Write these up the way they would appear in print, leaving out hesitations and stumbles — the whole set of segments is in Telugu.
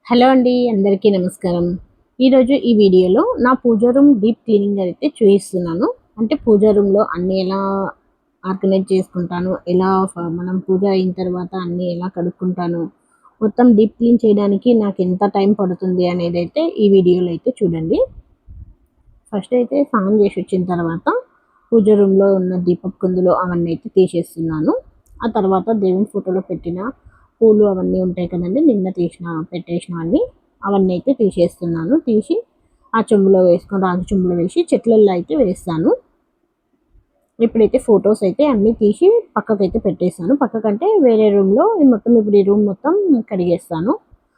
హలో అండి, అందరికీ నమస్కారం. ఈరోజు ఈ వీడియోలో నా పూజ రూమ్ డీప్ క్లీనింగ్ అయితే చూపిస్తున్నాను. అంటే పూజ రూమ్‌లో అన్నీ ఎలా ఆర్గనైజ్ చేసుకుంటాను, ఎలా మనం పూజ అయిన తర్వాత అన్నీ ఎలా కడుక్కుంటాను, మొత్తం డీప్ క్లీన్ చేయడానికి నాకు ఎంత టైం పడుతుంది అనేదైతే ఈ వీడియోలో అయితే చూడండి. ఫస్ట్ అయితే స్నానం చేసి వచ్చిన తర్వాత పూజ రూమ్‌లో ఉన్న దీపపు కుందులు అవన్నీ అయితే తీసేస్తున్నాను. ఆ తర్వాత దేవుని ఫోటోలో పెట్టిన పూలు అవన్నీ ఉంటాయి కదండీ! నిన్న పెట్టేసినవన్నీ అవన్నీ అయితే తీసేస్తున్నాను. తీసి ఆ చెంబులో వేసుకొని రాగి చెంబులో వేసి చెట్లల్లో అయితే వేస్తాను. ఇప్పుడైతే ఫోటోస్ అయితే అన్నీ తీసి పక్కకైతే పెట్టేసాను. పక్కకంటే వేరే రూమ్‌లో ఇప్పుడు ఈ రూమ్ మొత్తం కడిగేస్తాను.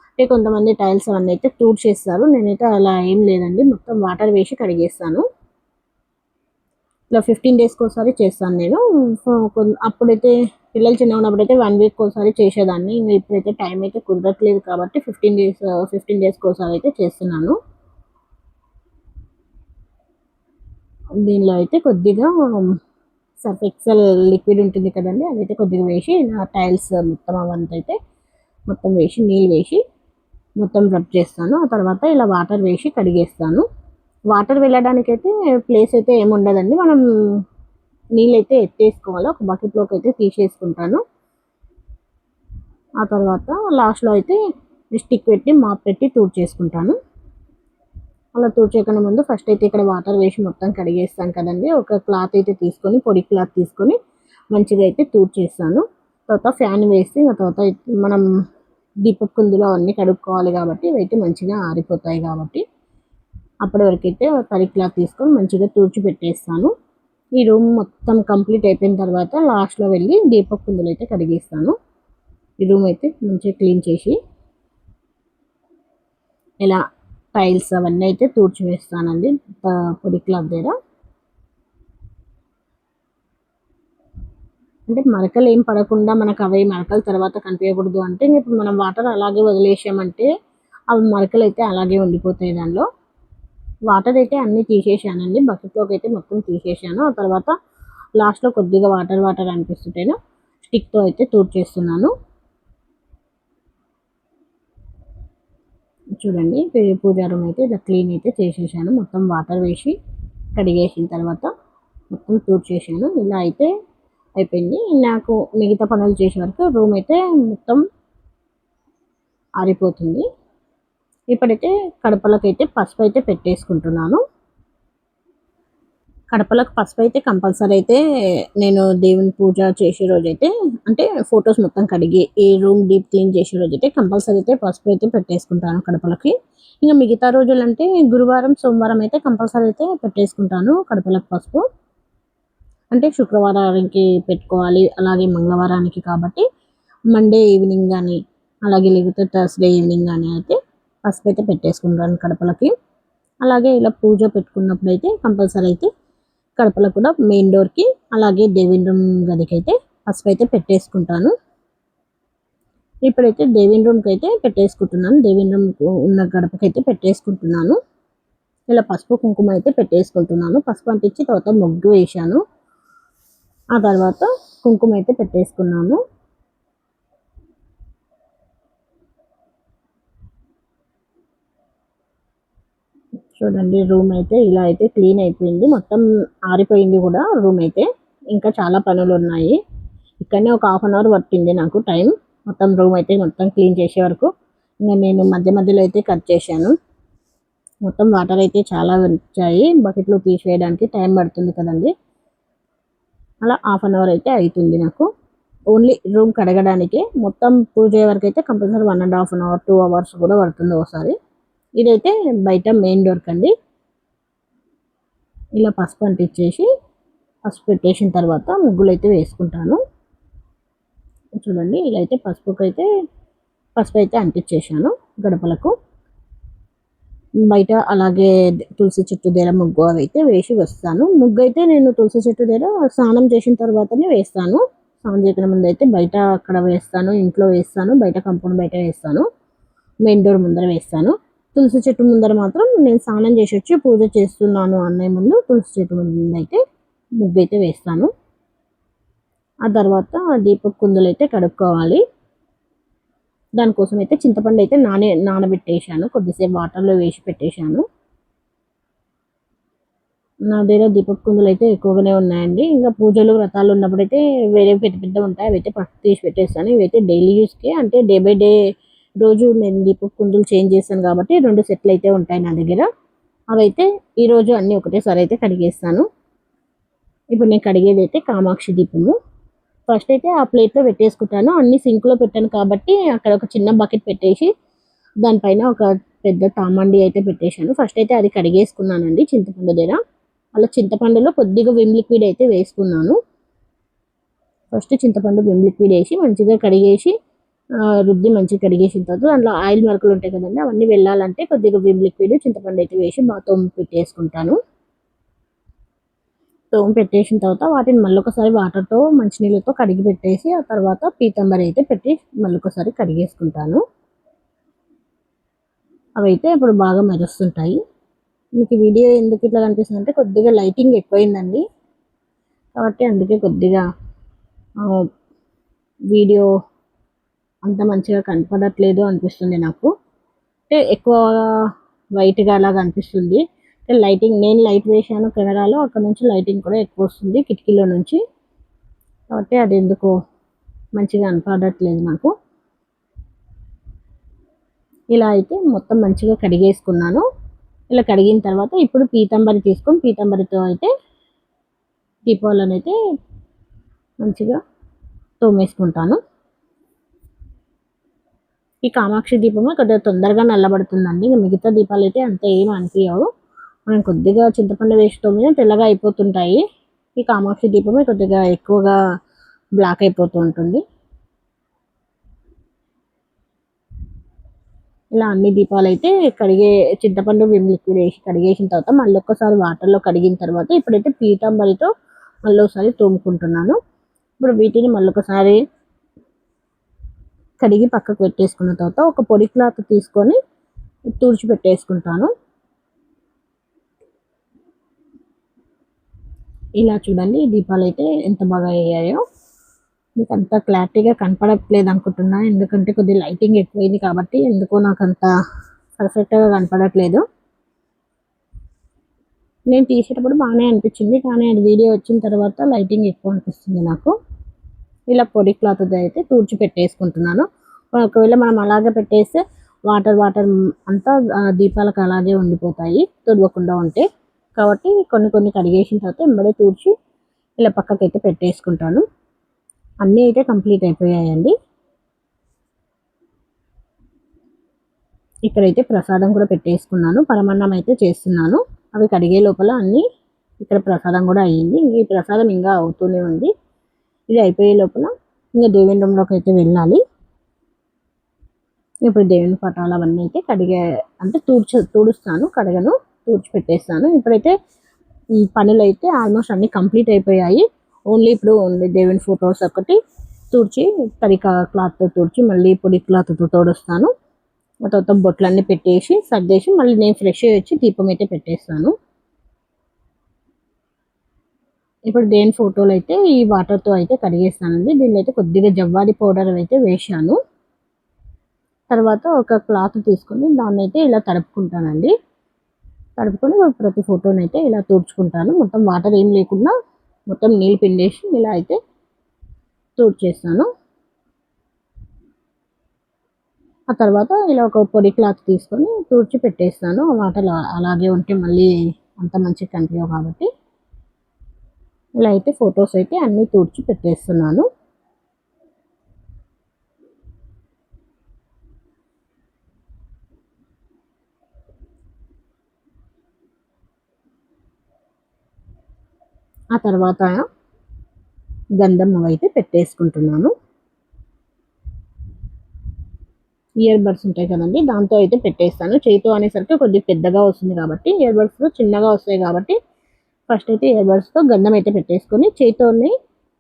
అంటే కొంతమంది టైల్స్ అవన్నీ అయితే తూడ్చేస్తారు. నేనైతే అలా ఏం లేదండి. మొత్తం వాటర్ వేసి కడిగేస్తాను. ఇట్లా 15 డేస్‌కోసారి చేస్తాను నేను. సో, అప్పుడైతే పిల్లలు చిన్నగున్నప్పుడైతే 1 వీక్‌కోసారి చేసేదాన్ని. ఇంగ ఇప్పుడైతే టైం అయితే కుదరట్లేదు కాబట్టి 15 డేస్‌కోసారి అయితే చేస్తున్నాను. దీనిలో అయితే కొద్దిగా సర్ఫ్ ఎక్సెల్ లిక్విడ్ ఉంటుంది కదండీ! అదైతే కొద్దిగా వేసి నా టైల్స్ మొత్తం అవంతా అయితే మొత్తం వేసి నీళ్ళు వేసి మొత్తం రబ్ చేస్తాను. ఆ తర్వాత ఇలా వాటర్ వేసి కడిగేస్తాను. వాటర్ వెళ్ళడానికైతే ప్లేస్ అయితే ఏముండదండి. మనం నీళ్ళైతే ఎత్తేసుకోవాలి. ఒక బకెట్‌లోకి అయితే తీసేసుకుంటాను. ఆ తర్వాత లాస్ట్‌లో అయితే స్టిక్ పెట్టి మాప్ పెట్టి తుడిచేసుకుంటాను. అలా తుడిచేయకుండా ముందు ఫస్ట్ అయితే ఇక్కడ వాటర్ వేసి మొత్తం కడిగేస్తాం కదండీ! ఒక క్లాత్ అయితే తీసుకొని పొడి క్లాత్ తీసుకొని మంచిగా అయితే తుడిచేస్తాను. తర్వాత ఫ్యాన్ వేసి ఆ తర్వాత మనం దీపపు కుందులో అన్నీ కడుక్కోవాలి కాబట్టి ఇవైతే మంచిగా ఆరిపోతాయి కాబట్టి అప్పటి వరకైతే తడి క్లాత్ తీసుకొని మంచిగా తుడిచిపెట్టేస్తాను. ఈ రూమ్ మొత్తం కంప్లీట్ అయిపోయిన తర్వాత లాస్ట్‌లో వెళ్ళి దీపపు కుందులైతే కడిగేస్తాను. ఈ రూమ్ అయితే మంచిగా క్లీన్ చేసి ఇలా టైల్స్ అవన్నీ అయితే తుడిచివేస్తానండి పొడి క్లాత్ దగ్గర. అంటే మరకలు ఏం పడకుండా మనకు అవి మరకలు తర్వాత కనిపియకూడదు అంటే ఇప్పుడు మనం వాటర్ అలాగే వదిలేసామంటే అవి మరకలైతే అలాగే ఉండిపోతాయి దానిలో. వాటర్ అయితే అన్నీ తీసేసానండి. బకెట్‌లోకి అయితే మొత్తం తీసేసాను. ఆ తర్వాత లాస్ట్‌లో కొద్దిగా వాటర్ అనిపిస్తుంటేను స్టిక్‌తో అయితే తుడిచేస్తున్నాను. చూడండి పూజా రూమ్ అయితే ఇలా క్లీన్ అయితే చేసేసాను. మొత్తం వాటర్ వేసి కడిగేసిన తర్వాత మొత్తం తుడిచేసాను. ఇలా అయితే అయిపోయింది. నాకు మిగతా పనులు చేసే వరకు రూమ్ అయితే మొత్తం ఆరిపోతుంది. ఇప్పుడైతే కడపలకైతే పసుపైతే పెట్టేసుకుంటున్నాను. కడపలకు పసుపైతే కంపల్సరీ అయితే నేను దేవుని పూజ చేసే రోజైతే అంటే ఫోటోస్ మొత్తం కడిగి ఈ రూమ్ డీప్ క్లీన్ చేసే రోజైతే కంపల్సరీ అయితే పసుపైతే పెట్టేసుకుంటాను కడపలకి. ఇంక మిగతా రోజులంటే గురువారం, సోమవారం అయితే కంపల్సరీ అయితే పెట్టేసుకుంటాను కడపలకు పసుపు. అంటే శుక్రవారానికి పెట్టుకోవాలి. అలాగే మంగళవారానికి కాబట్టి మండే ఈవినింగ్ గానీ, అలాగే లేకపోతే థర్స్‌డే ఈవినింగ్ గానీ అయితే పసుపైతే పెట్టేసుకుంటాను కడపలకి. అలాగే ఇలా పూజ పెట్టుకున్నప్పుడైతే కంపల్సరీ అయితే కడపలో కూడా మెయిన్ డోర్‌కి అలాగే దేవుని రూమ్ గదికైతే పసుపైతే పెట్టేసుకుంటాను. ఇప్పుడైతే దేవుని రూమ్‌కైతే పెట్టేసుకుంటున్నాను. దేవుని రూమ్‌కు ఉన్న గడపకైతే పెట్టేసుకుంటున్నాను. ఇలా పసుపు, కుంకుమ అయితే పెట్టేసుకుంటున్నాను. పసుపు అంటించి తర్వాత ముగ్గు వేశాను. ఆ తర్వాత కుంకుమ అయితే పెట్టేసుకున్నాను. చూడండి రూమ్ అయితే ఇలా అయితే క్లీన్ అయిపోయింది. మొత్తం ఆరిపోయింది కూడా రూమ్ అయితే. ఇంకా చాలా పనులున్నాయి. ఇక్కడనే ఒక హాఫ్ అన్ అవర్ పట్టింది నాకు టైం. మొత్తం రూమ్ అయితే మొత్తం క్లీన్ చేసే వరకు. ఇంక నేను మధ్య మధ్యలో అయితే కట్ చేశాను. మొత్తం వాటర్ అయితే చాలా వచ్చాయి. బకెట్‌లో తీసివేయడానికి టైం పడుతుంది కదండీ! అలా హాఫ్ అన్ అవర్ అయితే అయితుంది నాకు. ఓన్లీ రూమ్ కడగడానికే. మొత్తం పూజ వరకైతే కంపల్సరీ 1 ½ అవర్, 2 అవర్స్ కూడా పడుతుంది ఒకసారి. ఇదైతే బయట మెయిన్ డోర్‌కండి. ఇలా పసుపు అంటించేసి పసుపు పెట్టేసిన తర్వాత ముగ్గులైతే వేసుకుంటాను. చూడండి ఇలా అయితే పసుపైతే అంటించేశాను గడపలకు. బయట అలాగే తులసి చెట్టు దగ్గర ముగ్గు అవైతే వేసి వస్తాను. ముగ్గైతే నేను తులసి చెట్టు దగ్గర స్నానం చేసిన తర్వాతనే వేస్తాను. స్నానం చేయకుండా ముందైతే బయట అక్కడ వేస్తాను. ఇంట్లో వేస్తాను. బయట కాంపౌండ్ బయట వేస్తాను. మెయిన్ డోర్ ముందర వేస్తాను. తులసి చెట్టు ముందర మాత్రం నేను స్నానం చేసొచ్చి పూజ చేస్తున్నాను అనే ముందు తులసి చెట్టు ముందైతే ముగ్గైతే వేస్తాను. ఆ తర్వాత దీపపు కుందులైతే కడుక్కోవాలి. దానికోసం అయితే చింతపండు అయితే నానబెట్టేశాను, కొద్దిసేపు వాటర్లో వేసి పెట్టేశాను. నా దగ్గర దీపపు కుందులు అయితే ఎక్కువగానే ఉన్నాయండి. ఇంకా పూజలు వ్రతాలు ఉన్నప్పుడైతే వేరే పెద్ద పెద్ద ఉంటాయి, అవైతే పక్కకు తీసి పెట్టేస్తాను. ఇవైతే డైలీ యూస్కే, అంటే డే బై డే రోజు నేను దీపపు కుందులు చేంజ్ చేస్తాను కాబట్టి 2 సెట్లు అయితే ఉంటాయి నా దగ్గర. అవైతే ఈరోజు అన్నీ ఒకటేసారి అయితే కడిగేస్తాను. ఇప్పుడు నేను కడిగేది అయితే కామాక్షి దీపము. ఫస్ట్ అయితే ఆ ప్లేట్లో పెట్టేసుకుంటాను. అన్ని సింక్లో పెట్టాను కాబట్టి అక్కడ ఒక చిన్న బకెట్ పెట్టేసి దానిపైన ఒక పెద్ద తామండి అయితే పెట్టేశాను. ఫస్ట్ అయితే అది కడిగేసుకున్నానండి చింతపండు దగ్గర. అలా చింతపండులో కొద్దిగా విమ్ లిక్విడ్ అయితే వేసుకున్నాను. ఫస్ట్ చింతపండు విమ్ లిక్విడ్ వేసి మంచిగా కడిగేసి రుద్ది మంచిగా కడిగేసిన తర్వాత దాంట్లో ఆయిల్ మరకలు ఉంటాయి కదండి, అవన్నీ వెళ్ళాలంటే కొద్దిగా విమ్ లిక్విడ్ చింతపండు అయితే వేసి బాగా తోమి పెట్టేసుకుంటాను. తోమి పెట్టేసిన తర్వాత వాటిని మళ్ళొకసారి వాటర్తో మంచినీళ్ళతో కడిగి పెట్టేసి ఆ తర్వాత పీతంబరి అయితే పెట్టి మళ్ళొకసారి కడిగేసుకుంటాను. అవైతే ఇప్పుడు బాగా మెరుస్తుంటాయి. మీకు వీడియో ఎందుకు ఇట్లా కనిపిస్తుంది అంటే కొద్దిగా లైటింగ్ ఎక్కువైందండి, కాబట్టి అందుకే కొద్దిగా వీడియో అంత మంచిగా కనపడట్లేదు అనిపిస్తుంది నాకు. అంటే ఎక్కువ వైట్గా అలాగ అనిపిస్తుంది. లైటింగ్ నేను లైట్ వేసాను కెమెరాలో, అక్కడ నుంచి లైటింగ్ కూడా ఎక్కువ వస్తుంది కిటికీలో నుంచి, కాబట్టి అది ఎందుకో మంచిగా కనపడట్లేదు నాకు. ఇలా అయితే మొత్తం మంచిగా కడిగేసుకున్నాను. ఇలా కడిగిన తర్వాత ఇప్పుడు పీతాంబరి తీసుకొని పీతాంబరితో అయితే దీపావళిని అయితే మంచిగా తోమేసుకుంటాను. ఈ కామాక్షి దీపము కొద్దిగా తొందరగా నల్లబడుతుందండి. మిగతా దీపాలు అయితే అంత ఏం అనిపించవు. మనం కొద్దిగా చింతపండు వేసి తోమినా తెల్లగా అయిపోతుంటాయి. ఈ కామాక్షి దీపమే కొద్దిగా ఎక్కువగా బ్లాక్ అయిపోతూ ఉంటుంది. ఇలా అన్ని దీపాలు అయితే చింతపండు విమ్ లిక్విడ్ వేసి కడిగేసిన తర్వాత మళ్ళీ ఒక్కసారి వాటర్లో కడిగిన తర్వాత ఇప్పుడైతే పీతాంబరితో మళ్ళీ ఒకసారి తోముకుంటున్నాను. ఇప్పుడు వీటిని మళ్ళీ ఒకసారి కడిగి పక్కకు పెట్టేసుకున్న తర్వాత ఒక పొడి క్లాత్ తీసుకొని తుడిచిపెట్టేసుకుంటాను. ఇలా చూడండి దీపాలు అయితే ఎంత బాగా అయ్యాయో. మీకు అంత క్లారిటీగా కనపడట్లేదు అనుకుంటున్నా, ఎందుకంటే కొద్దిగా లైటింగ్ ఎక్కువైంది కాబట్టి ఎందుకో నాకు అంత పర్ఫెక్ట్గా కనపడట్లేదు. నేను తీసేటప్పుడు బాగానే అనిపించింది, కానీ అది వీడియో వచ్చిన తర్వాత లైటింగ్ ఎక్కువ అనిపిస్తుంది నాకు. ఇలా పొడి క్లాత్ అయితే పెట్టేసుకుంటున్నాను. ఒకవేళ మనం అలాగే పెట్టేస్తే వాటర్ అంతా దీపాలకు అలాగే ఉండిపోతాయి తుడవకుండా ఉంటే, కాబట్టి కొన్ని కడిగేసిన తర్వాత వెంబడే తూడ్చి ఇలా పక్కకైతే పెట్టేసుకుంటాను. అన్నీ అయితే కంప్లీట్ అయిపోయాయండి. ఇక్కడైతే ప్రసాదం కూడా పెట్టేసుకున్నాను, పరమాన్నం అయితే చేస్తున్నాను. అవి కడిగే లోపల అన్నీ ఇక్కడ ప్రసాదం కూడా అయ్యింది. ఈ ప్రసాదం ఇంకా అవుతూనే ఉంది. ఇది అయిపోయే లోపల ఇంకా దేవుని రూమ్లోకి అయితే వెళ్ళాలి. ఇప్పుడు దేవుని పటాలు అవన్నీ అయితే అంటే తుడుస్తాను, కడగను, పెట్టేస్తాను. ఇప్పుడైతే ఈ పనులు అయితే ఆల్మోస్ట్ అన్నీ కంప్లీట్ అయిపోయాయి. ఓన్లీ దేవుని ఫొటోస్ ఒకటి తడి క్లాత్తో తుడిచి మళ్ళీ పొడి క్లాత్తో తోడుస్తాను. ఆ తర్వాత బొట్లన్నీ పెట్టేసి సర్దేసి మళ్ళీ నేను ఫ్రెష్ అయ్యి వచ్చి దీపం అయితే పెట్టేస్తాను. ఇప్పుడు దేవుని ఫోటోలు అయితే ఈ వాటర్తో అయితే కడిగేస్తానండి. దీనిలో అయితే కొద్దిగా జవ్వాది పౌడర్ అయితే వేసాను. తర్వాత ఒక క్లాత్ తీసుకొని దాన్ని అయితే ఇలా తడుపుకుంటానండి. తడుపుకొని ప్రతి ఫోటోని అయితే ఇలా తుడుచుకుంటాను. మొత్తం వాటర్ ఏం లేకుండా మొత్తం నీళ్ళు పిండేసి ఇలా అయితే తుడిచేస్తాను. ఆ తర్వాత ఇలా ఒక పొడి క్లాత్ తీసుకొని తుడిచి పెట్టేస్తాను. వాటర్ అలాగే ఉంటే మళ్ళీ అంత మంచిగా కనిపించవు కాబట్టి ఇలా అయితే ఫొటోస్ అయితే అన్నీ తుడిచి పెట్టేస్తున్నాను. ఆ తర్వాత గంధం అయితే పెట్టేసుకుంటున్నాను. ఇయర్ బడ్స్ ఉంటాయి కదండి, దాంతో అయితే పెట్టేస్తాను. చేతితో అనేసరికి కొద్దిగా పెద్దగా వస్తుంది కాబట్టి ఇయర్ బడ్స్తో చిన్నగా వస్తాయి కాబట్టి ఫస్ట్ అయితే ఇయర్ బడ్స్తో గంధం అయితే పెట్టేసుకొని చేతితోనే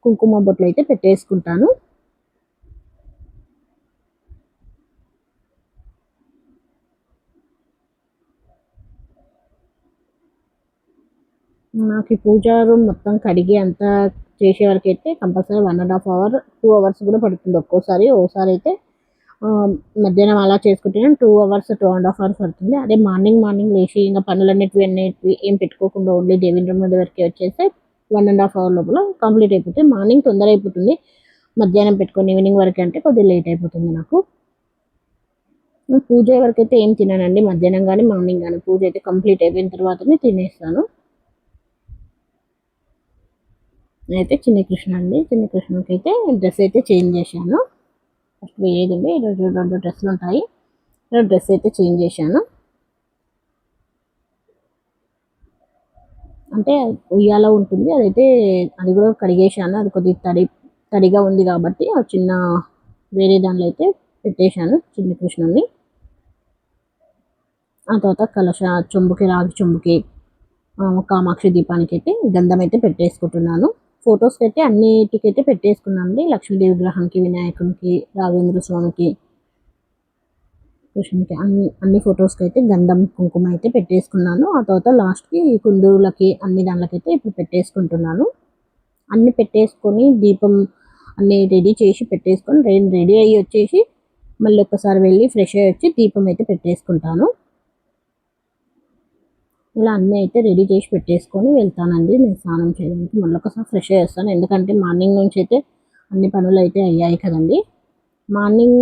కుంకుమ బొట్లు అయితే పెట్టేసుకుంటాను. నాకు ఈ పూజా రూమ్ మొత్తం కడిగి అంతా చేసే వరకు అయితే కంపల్సరీ 1.5 అవర్ 2 అవర్స్ కూడా పడుతుంది ఒక్కోసారి. ఓసారి అయితే మధ్యాహ్నం అలా చేసుకుంటే 2 అవర్స్ 2.5 అవర్స్ పడుతుంది. అదే మార్నింగ్ లేచి ఇంకా పనులన్నిటివి ఏం పెట్టుకోకుండా ఓన్లీ దేవుని రూమ్ వరకే వచ్చేస్తే 1.5 అవర్ లోపల కంప్లీట్ అయిపోతుంది. మార్నింగ్ తొందర అయిపోతుంది. మధ్యాహ్నం పెట్టుకొని ఈవినింగ్ వరకు అంటే కొద్దిగా లేట్ అయిపోతుంది నాకు. పూజ వరకైతే ఏం తిననండి, మధ్యాహ్నం కానీ మార్నింగ్ కానీ పూజ అయితే కంప్లీట్ అయిపోయిన తర్వాతనే తినేస్తాను. నేనైతే చిన్ని కృష్ణ అండి, చిన్ని కృష్ణకి అయితే డ్రెస్ అయితే చేంజ్ చేశాను. ఫస్ట్ వేరేది ఈరోజు 2 డ్రెస్సులు ఉంటాయి. డ్రెస్ అయితే చేంజ్ చేశాను. అంటే ఉయ్యాల ఉంటుంది, అదైతే అది కూడా కడిగేశాను. అది కొద్దిగా తడిగా ఉంది కాబట్టి ఆ చిన్న వేరే దానిలో అయితే పెట్టేశాను చిన్ని కృష్ణుని. ఆ తర్వాత కలశ చెంబుకి, రాగి చెంబుకి, కామాక్షి దీపానికి అయితే గంధం అయితే పెట్టేసుకుంటున్నాను. ఫొటోస్కి అయితే అన్నిటికైతే పెట్టేసుకున్నాను అండి. లక్ష్మీదేవి విగ్రహానికి, వినాయకునికి, రాఘవేంద్ర స్వామికి, కృష్ణునికి అన్ని ఫొటోస్కి అయితే గంధం కుంకుమ అయితే పెట్టేసుకున్నాను. ఆ తర్వాత లాస్ట్కి కుందులకి అన్ని దానిలకైతే ఇప్పుడు పెట్టేసుకుంటున్నాను. అన్ని పెట్టేసుకొని దీపం అన్నీ రెడీ చేసి పెట్టేసుకొని రెడీ అయ్యి వచ్చేసి మళ్ళీ ఒక్కసారి వెళ్ళి ఫ్రెష్ అయ్యి వచ్చి దీపం అయితే పెట్టేసుకుంటాను. ఇలా అన్నీ అయితే రెడీ చేసి పెట్టేసుకొని వెళ్తానండి నేను స్నానం చేయడానికి. మళ్ళీ ఒకసారి ఫ్రెష్ అయ్యేస్తాను, ఎందుకంటే మార్నింగ్ నుంచి అయితే అన్ని పనులు అయితే అయ్యాయి కదండి. మార్నింగ్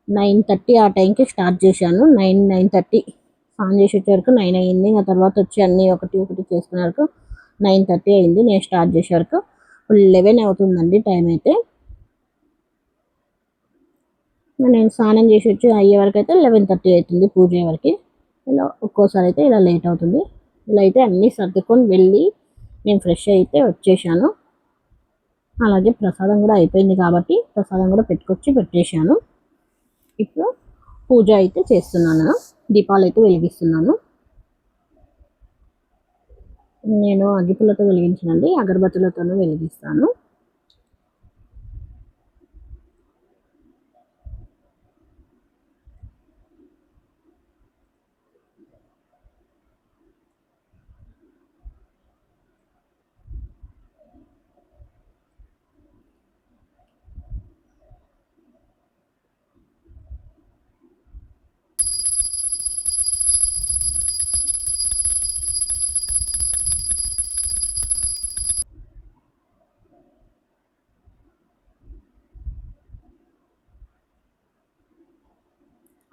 9:30 ఆ టైంకి స్టార్ట్ చేశాను. 9:30 స్నానం చేసి వచ్చే వరకు 9 అయ్యింది. ఆ తర్వాత వచ్చి అన్నీ ఒకటి చేసుకునే వరకు 9:30 అయింది. నేను స్టార్ట్ చేసే వరకు 11 అవుతుందండి టైం అయితే. నేను స్నానం చేసి వచ్చి అయ్యే వరకు అయితే 11:30 అవుతుంది పూజ వరకు. ఇలా ఒక్కోసారి అయితే ఇలా లేట్ అవుతుంది. ఇలా అయితే అన్నీ సర్దుకొని వెళ్ళి నేను ఫ్రెష్ అయితే వచ్చేసాను. అలాగే ప్రసాదం కూడా అయిపోయింది కాబట్టి ప్రసాదం కూడా పెట్టేశాను. ఇప్పుడు పూజ అయితే చేస్తున్నాను, దీపాలు అయితే వెలిగిస్తున్నాను. నేను అగ్గిపుల్లతో వెలిగించనండి, అగరబత్తులతోనే వెలిగిస్తాను.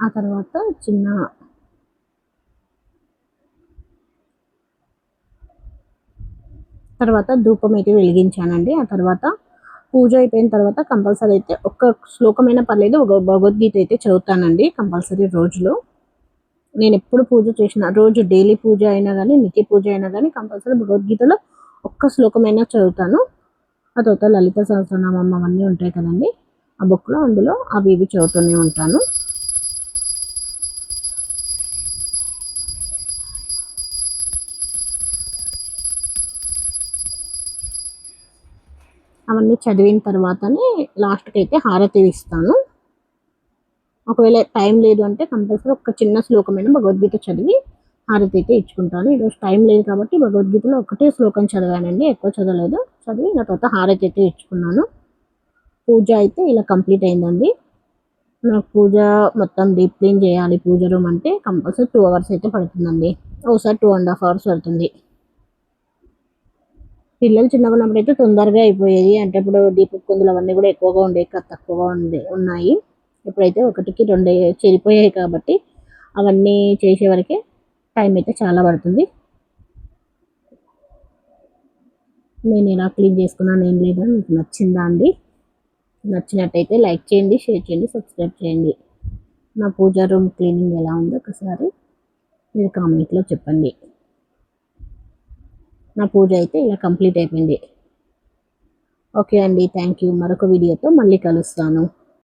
ఆ తర్వాత ధూపం అయితే వెలిగించానండి. ఆ తర్వాత పూజ అయిపోయిన తర్వాత కంపల్సరీ అయితే ఒక్క శ్లోకమైనా పర్లేదు, ఒక భగవద్గీత అయితే చదువుతానండి కంపల్సరీ రోజులో. నేను ఎప్పుడు పూజ చేసిన రోజు డైలీ పూజ అయినా కానీ నిత్య పూజ అయినా కానీ కంపల్సరీ భగవద్గీతలో ఒక్క శ్లోకమైనా చదువుతాను. ఆ తర్వాత లలిత సహస్రనామం అవన్నీ ఉంటాయి కదండి ఆ బుక్లో, అందులో అవి ఇవి చదువుతూనే ఉంటాను. అవన్నీ చదివిన తర్వాతనే లాస్ట్కి అయితే హారతి ఇస్తాను. ఒకవేళ టైం లేదు అంటే కంపల్సరీ ఒక చిన్న శ్లోకమైన భగవద్గీత చదివి హారతి అయితే ఇచ్చుకుంటాను. ఈరోజు టైం లేదు కాబట్టి భగవద్గీతలో ఒకటే శ్లోకం చదివానండి, ఎక్కువ చదవలేదు. చదివి నా తర్వాత హారతి అయితే ఇచ్చుకున్నాను. పూజ అయితే ఇలా కంప్లీట్ అయిందండి. నాకు పూజ మొత్తం డీప్ క్లీన్ చేయాలి పూజ రూమ్ అంటే కంపల్సరీ 2 అవర్స్ అయితే పడుతుందండి, ఒకసారి 2.5 అవర్స్ పడుతుంది. పిల్లలు చిన్నగా ఉన్నప్పుడు అయితే తొందరగా అయిపోయేది, అంటే ఇప్పుడు దీపపు కుందులు అవన్నీ కూడా ఎక్కువగా ఉండేవి, తక్కువగా ఉన్నాయి. ఇప్పుడైతే 1కి 2 చెడిపోయాయి కాబట్టి అవన్నీ చేసే వరకే టైం అయితే చాలా పడుతుంది. నేను ఎలా క్లీన్ చేసుకున్నాను ఏం లేదా మీకు నచ్చిందా అండి? నచ్చినట్టయితే లైక్ చేయండి, షేర్ చేయండి, సబ్స్క్రైబ్ చేయండి. నా పూజా రూమ్ క్లీనింగ్ ఎలా ఉందో ఒకసారి మీరు కామెంట్లో చెప్పండి. నా పూజ అయితే ఇలా కంప్లీట్ అయిపోయింది. ఓకే అండి, థ్యాంక్ యూ. మరొక వీడియోతో మళ్ళీ కలుస్తాను.